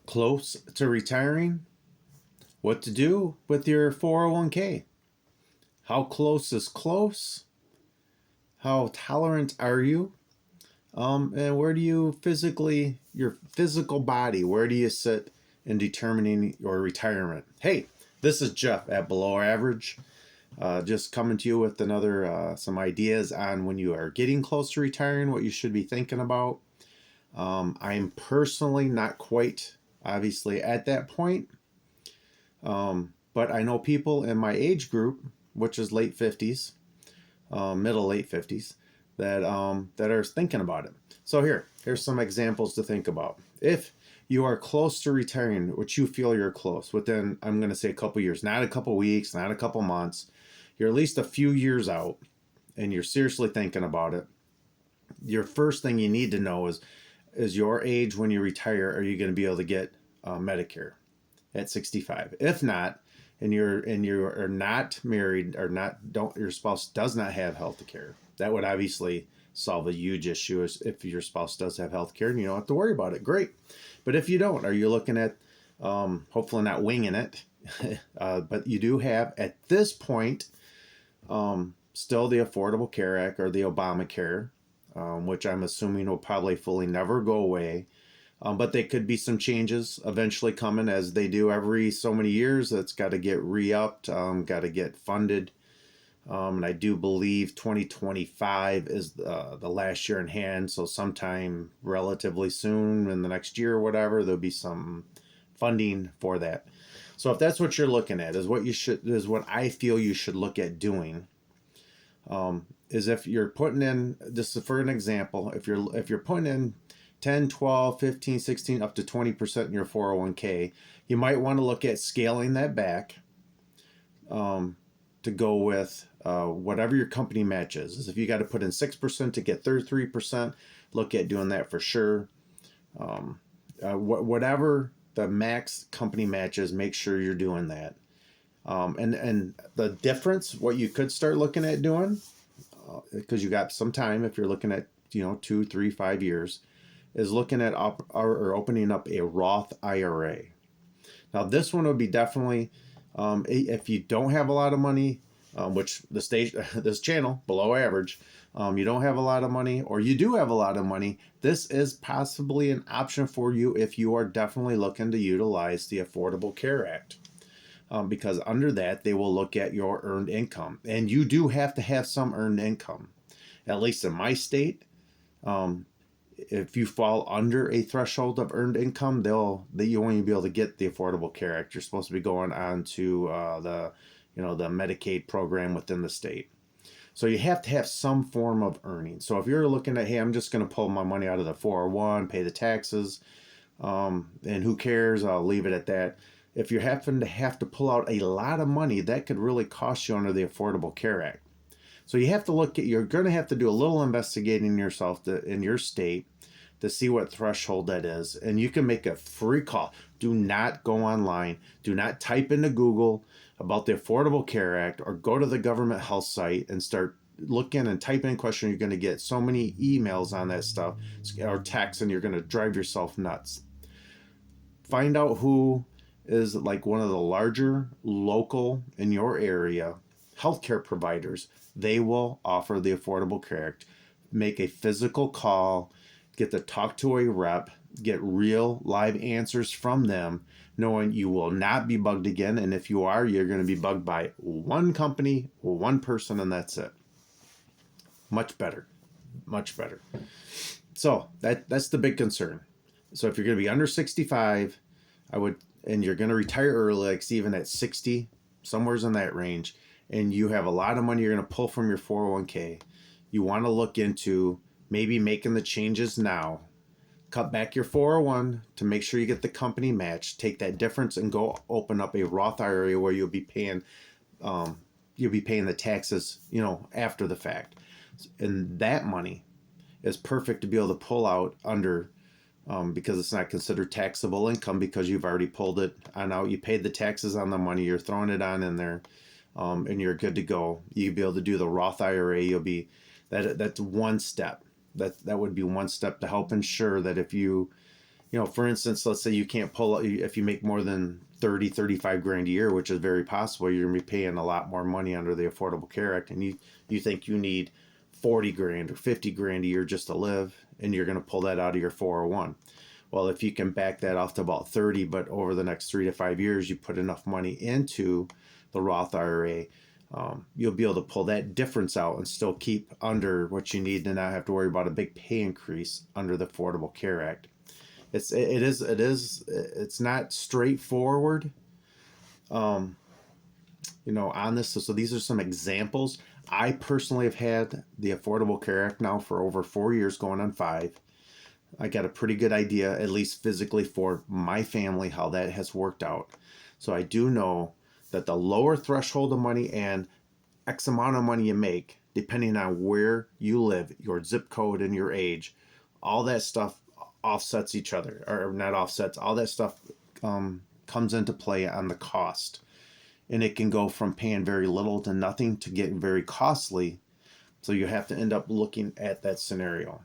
Close to retiring? What to do with your 401k? How close is close? How tolerant are you? And where do you physically, your physical body, where do you sit in determining your retirement? Hey, this is Jeff at Below Average. Just coming to you with another some ideas on when you are getting close to retiring, what you should be thinking about. I'm personally not quite, obviously, at that point, but I know people in my age group, which is late 50s, middle late 50s, that are thinking about it. So here's some examples to think about. If you are close to retiring, which you feel you're close within, I'm going to say a couple years, not a couple weeks, not a couple months, you're at least a few years out, and you're seriously thinking about it. Your first thing you need to know is your age when you retire. Are you going to be able to get Medicare at 65? If not, and you are not married or not, don't, your spouse does not have health care, that would obviously solve a huge issue. Is if your spouse does have health care and you don't have to worry about it, great. But if you don't, are you looking at hopefully not winging it, but you do have at this point still the Affordable Care Act or the Obamacare, which I'm assuming will probably fully never go away. But there could be some changes eventually coming, as they do every so many years. That's got to get re-upped, got to get funded. And I do believe 2025 is the last year in hand. So sometime relatively soon in the next year or whatever, there'll be some funding for that. So if that's what you're looking at, is what I feel you should look at doing. Is if you're putting in, just for an example, if you're putting in 10, 12, 15, 16, up to 20% in your 401k, you might want to look at scaling that back to go with whatever your company matches. Is if you got to put in 6% to get 33%, look at doing that for sure. Whatever the max company matches, make sure you're doing that. And the difference, what you could start looking at doing, because you got some time, if you're looking at 2, 3, 5 years, is looking at or opening up a Roth IRA. Now this one would be definitely, if you don't have a lot of money, which this channel Below Average, you don't have a lot of money, or you do have a lot of money, this is possibly an option for you if you are definitely looking to utilize the Affordable Care Act. Because under that, they will look at your earned income. And you do have to have some earned income. At least in my state, if you fall under a threshold of earned income, you won't be able to get the Affordable Care Act. You're supposed to be going on to the Medicaid program within the state. So you have to have some form of earning. So if you're looking at, hey, I'm just going to pull my money out of the 401, pay the taxes, and who cares? I'll leave it at that. If you happen to have to pull out a lot of money, that could really cost you under the Affordable Care Act. So you have to you're going to have to do a little investigating yourself in your state to see what threshold that is. And you can make a free call. Do not go online. Do not type into Google about the Affordable Care Act, or go to the government health site and start looking and typing in a question. You're going to get so many emails on that stuff or texts, and you're going to drive yourself nuts. Find out who is like one of the larger local in your area healthcare providers. They will offer the Affordable Care Act. Make a physical call, get to talk to a rep, get real live answers from them, knowing you will not be bugged again. And if you are, you're going to be bugged by one company, one person, and that's it. Much better. Much better. So that's the big concern. So if you're going to be under 65, and you're going to retire early, like even at 60, somewhere's in that range, and you have a lot of money you're going to pull from your 401k, you want to look into maybe making the changes now. Cut back your 401 to make sure you get the company match. Take that difference and go open up a Roth IRA where you'll be paying the taxes, after the fact. And that money is perfect to be able to pull out under, because it's not considered taxable income, because you've already pulled it on out. You paid the taxes on the money. You're throwing it on in there, and you're good to go. You'll be able to do the Roth IRA. That's one step. That would be one step to help ensure that if you You know, for instance, let's say you can't pull, if you make more than 30, 35 grand a year, which is very possible, you're going to be paying a lot more money under the Affordable Care Act. And you think you need 40 grand or 50 grand a year just to live, and you're going to pull that out of your 401. Well, if you can back that off to about 30, but over the next 3 to 5 years, you put enough money into the Roth IRA, you'll be able to pull that difference out and still keep under what you need and not have to worry about a big pay increase under the Affordable Care Act. It's not straightforward, on this. So these are some examples. I personally have had the Affordable Care Act now for over 4 years, going on 5. I got a pretty good idea, at least physically, for my family, how that has worked out. So I do know that the lower threshold of money and X amount of money you make, depending on where you live, your zip code and your age, all that stuff offsets each other, or not offsets, all that stuff comes into play on the cost. And it can go from paying very little to nothing to getting very costly. So you have to end up looking at that scenario.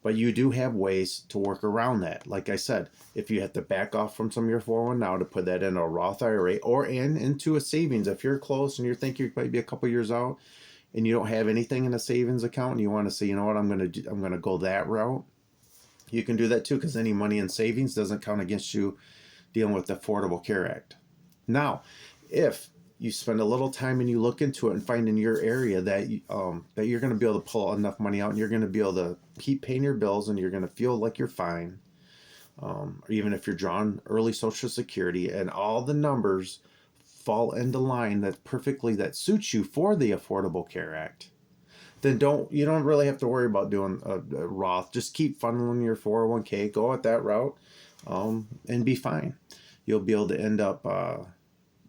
But you do have ways to work around that. Like I said, if you have to back off from some of your 401 now to put that in a Roth IRA or into a savings, if you're close and you think you might be a couple years out and you don't have anything in a savings account and you want to say, you know what, I'm going to go that route, you can do that too, because any money in savings doesn't count against you dealing with the Affordable Care Act. Now, if you spend a little time and you look into it and find in your area that you're going to be able to pull enough money out and you're going to be able to keep paying your bills and you're going to feel like you're fine, or even if you're drawing early Social Security and all the numbers fall into line that suits you for the Affordable Care Act, then you don't really have to worry about doing a Roth. Just keep funneling your 401k, go at that route, and be fine. You'll be able to end up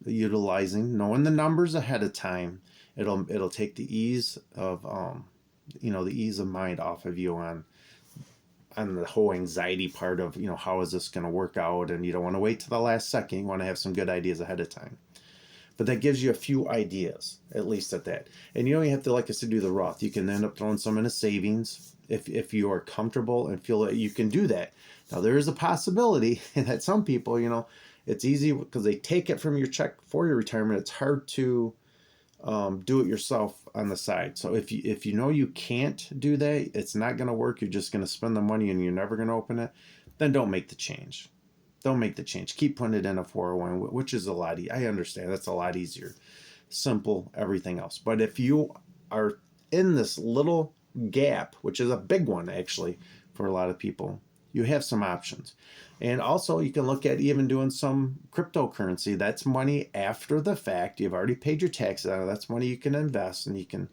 knowing the numbers ahead of time. It'll take the ease of mind off of you on the whole anxiety part of, how is this going to work out, and you don't want to wait to the last second. You want to have some good ideas ahead of time. But that gives you a few ideas, at least at that. And you have to, like I said, do the Roth. You can end up throwing some into savings if you are comfortable and feel that you can do that. Now, there is a possibility that some people, it's easy because they take it from your check for your retirement. It's hard to do it yourself on the side. So if you know you can't do that, it's not going to work, you're just going to spend the money and you're never going to open it, then don't make the change. Don't make the change. Keep putting it in a 401, which is a lot easier. I understand that's a lot easier. Simple, everything else. But if you are in this little gap, which is a big one actually for a lot of people, you have some options. And also you can look at even doing some cryptocurrency. That's money after the fact. You've already paid your taxes out of. That's money you can invest, and you can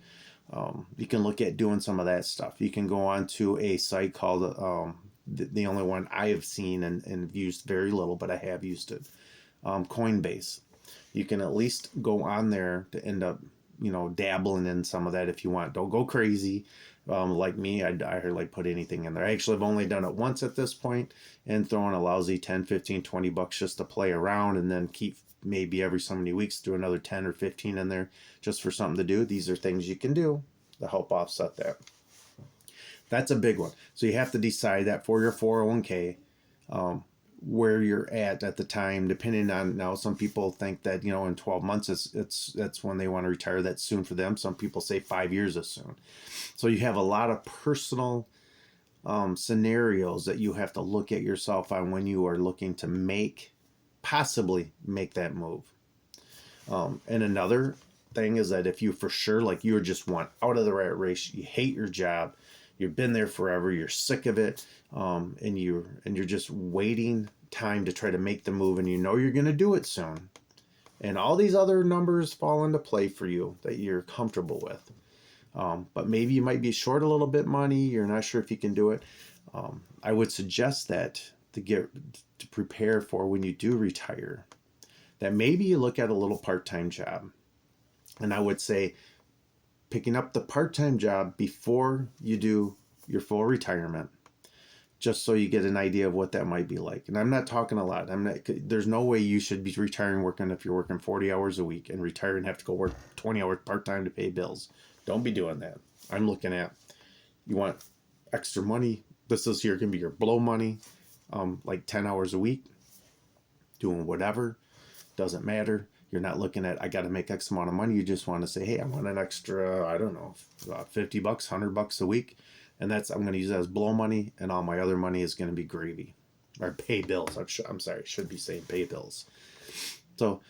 look at doing some of that stuff. You can go on to a site called the only one I have seen and used very little, but I have used it, Coinbase. You can at least go on there to end up dabbling in some of that if you want. Don't go crazy. Like me, I like put anything in there. I actually have only done it once at this point, and throwing a lousy 10, 15, 20 bucks just to play around, and then keep maybe every so many weeks do another 10 or 15 in there just for something to do. These are things you can do to help offset that. That's a big one. So you have to decide that for your 401k, where you're at the time, depending on, now some people think that in 12 months that's when they want to retire. That's soon for them. Some people say 5 years is soon. So you have a lot of personal scenarios that you have to look at yourself on when you are looking to possibly make that move. And another thing is that if you for sure, like, you just want out of the rat race, you hate your job, you've been there forever, you're sick of it, and you're just waiting time to try to make the move, and you're going to do it soon, and all these other numbers fall into play for you that you're comfortable with, but maybe you might be short a little bit money, you're not sure if you can do it. I would suggest that to prepare for when you do retire, that maybe you look at a little part-time job. And I would say picking up the part-time job before you do your full retirement, just so you get an idea of what that might be like. And I'm not talking a lot. There's no way you should be retiring working if you're working 40 hours a week and retire and have to go work 20 hours part-time to pay bills. Don't be doing that. I'm looking at, you want extra money, this is here can be your blow money. like 10 hours a week, doing whatever, doesn't matter. You're not looking at, I got to make X amount of money. You just want to say, hey, I want an extra, I don't know, $50, $100 a week. And I'm going to use that as blow money. And all my other money is going to be gravy or pay bills. I'm sorry, should be saying pay bills. So,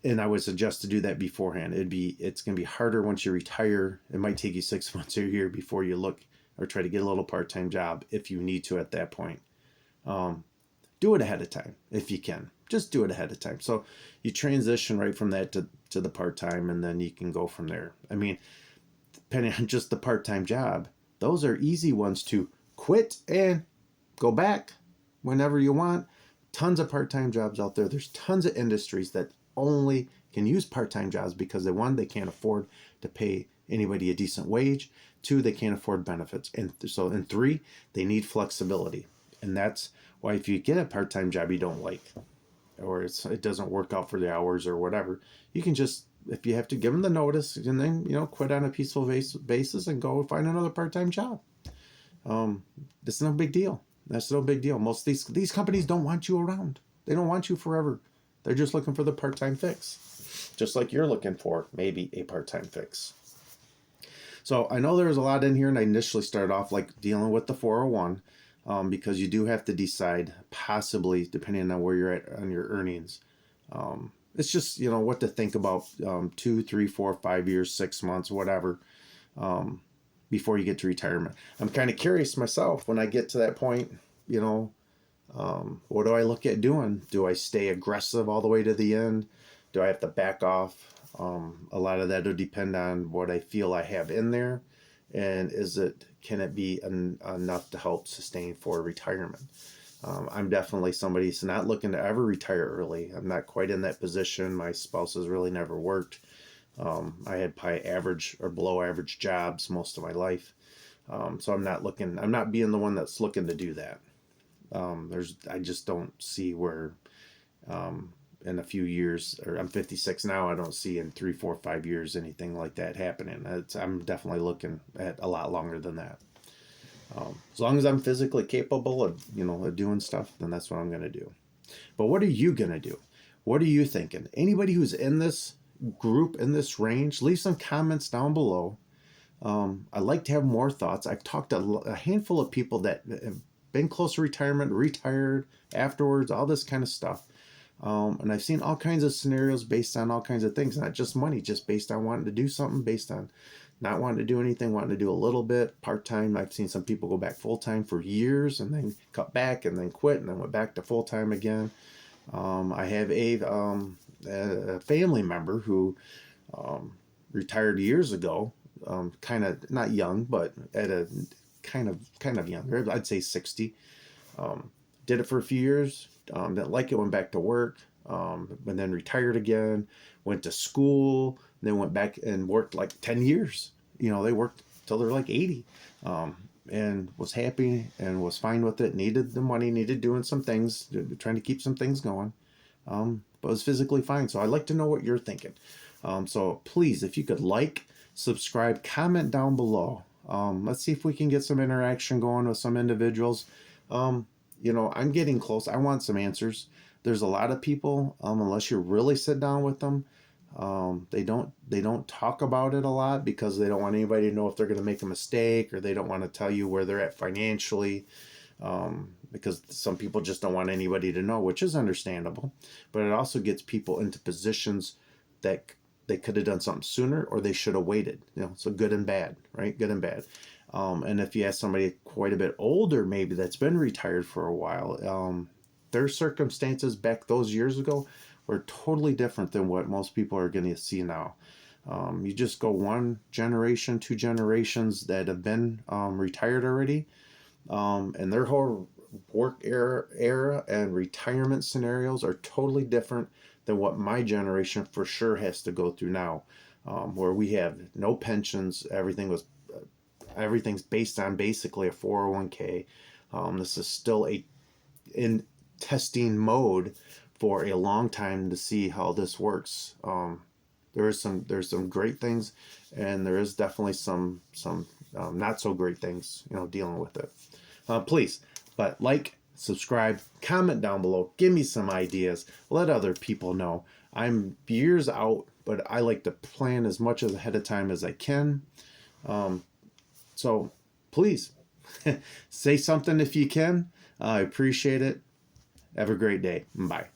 and I would suggest to do that beforehand. It's going to be harder once you retire. It might take you 6 months or a year before you look or try to get a little part-time job if you need to at that point. Do it ahead of time if you can. Just do it ahead of time. So you transition right from that to the part-time, and then you can go from there. I mean, depending on just the part-time job, those are easy ones to quit and go back whenever you want. Tons of part-time jobs out there. There's tons of industries that only can use part-time jobs because they can't afford to pay anybody a decent wage. 2, they can't afford benefits. And 3, they need flexibility. And that's why if you get a part-time job you don't like, or it doesn't work out for the hours or whatever, you can just, if you have to, give them the notice and then, quit on a peaceful basis and go find another part-time job. It's no big deal. That's no big deal. Most of these companies don't want you around. They don't want you forever. They're just looking for the part-time fix. Just like you're looking for maybe a part-time fix. So I know there's a lot in here, and I initially started off like dealing with the 401, because you do have to decide, possibly, depending on where you're at on your earnings. It's just, what to think about 2, 3, 4, 5 years, 6 months, whatever, before you get to retirement. I'm kind of curious myself when I get to that point, what do I look at doing? Do I stay aggressive all the way to the end? Do I have to back off? A lot of that will depend on what I feel I have in there, and can it be enough to help sustain for retirement? I'm definitely somebody who's not looking to ever retire early. I'm not quite in that position. My spouse has really never worked. I had probably average or below average jobs most of my life. So I'm not being the one that's looking to do that. I just don't see where, in a few years, or I'm 56 now, I don't see in 3, 4, 5 years anything like that happening. I'm definitely looking at a lot longer than that. As long as I'm physically capable of doing stuff, then that's what I'm going to do. But what are you going to do? What are you thinking? Anybody who's in this group, in this range, leave some comments down below. I'd like to have more thoughts. I've talked to a handful of people that have been close to retirement, retired afterwards, all this kind of stuff. And I've seen all kinds of scenarios based on all kinds of things, not just money, just based on wanting to do something, based on not wanting to do anything, wanting to do a little bit part-time. I've seen some people go back full-time for years and then cut back and then quit and then went back to full-time again. I have a family member who retired years ago, kind of not young, but at a kind of younger, I'd say 60. Did it for a few years, didn't like it, went back to work, and then retired again, went to school, then went back and worked like 10 years. They worked till they're like 80, and was happy and was fine with it, needed the money, needed doing some things, trying to keep some things going, but was physically fine. So I'd like to know what you're thinking. So please, if you could subscribe, comment down below. Let's see if we can get some interaction going with some individuals. I'm getting close. I want some answers. There's a lot of people, unless you really sit down with them, they don't talk about it a lot because they don't want anybody to know if they're going to make a mistake, or they don't want to tell you where they're at financially, because some people just don't want anybody to know, which is understandable. But it also gets people into positions that they could have done something sooner, or they should have waited. So good and bad, right? Good and bad. And if you ask somebody quite a bit older, maybe that's been retired for a while, their circumstances back those years ago were totally different than what most people are going to see now. You just go 1 generation, 2 generations that have been retired already, and their whole work era and retirement scenarios are totally different than what my generation for sure has to go through now, where we have no pensions. Everything's based on basically a 401k. This is still in testing mode for a long time to see how this works. There's some great things, and there is definitely some not so great things, dealing with it. Please, but subscribe, comment down below, give me some ideas, let other people know. I'm years out, but I like to plan as much as ahead of time as I can. So please say something if you can. I appreciate it. Have a great day. Bye.